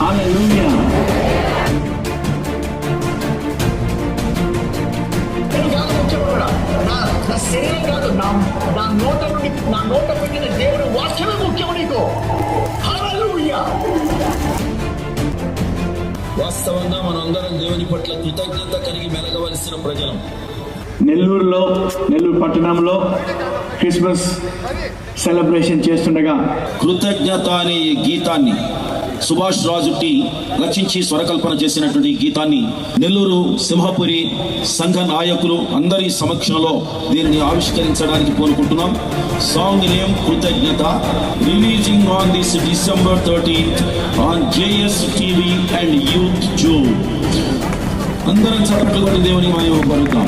హల్లెలూయా. నా శరీరం కాదు, నా నోట పెట్టిన దేవుడు వాక్యమే ముఖ్యం నీకు. హల్లెలూయా. వాస్తవంగా మనందరం దేవుని పట్ల కృతజ్ఞత కలిగి మెలగవలసిన ప్రజలం. నెల్లూరు పట్టణంలో క్రిస్మస్ సెలబ్రేషన్ చేస్తుండగా కృతజ్ఞత అనే ఈ గీతాన్ని సుభాష్ రాజుట్టి రచించి స్వరకల్పన చేసినటువంటి ఈ గీతాన్ని నెల్లూరు సింహపురి సంఘ నాయకులు అందరి సమక్షంలో దీన్ని ఆవిష్కరించడానికి కోరుకుంటున్నాం. సాంగ్ నేమ్ కృతజ్ఞత, releasing on this December 13th on JS TV and youth zoo. అందరం చప్పట్లు కొట్టి దేవుని మహిమ పలుకుతాం.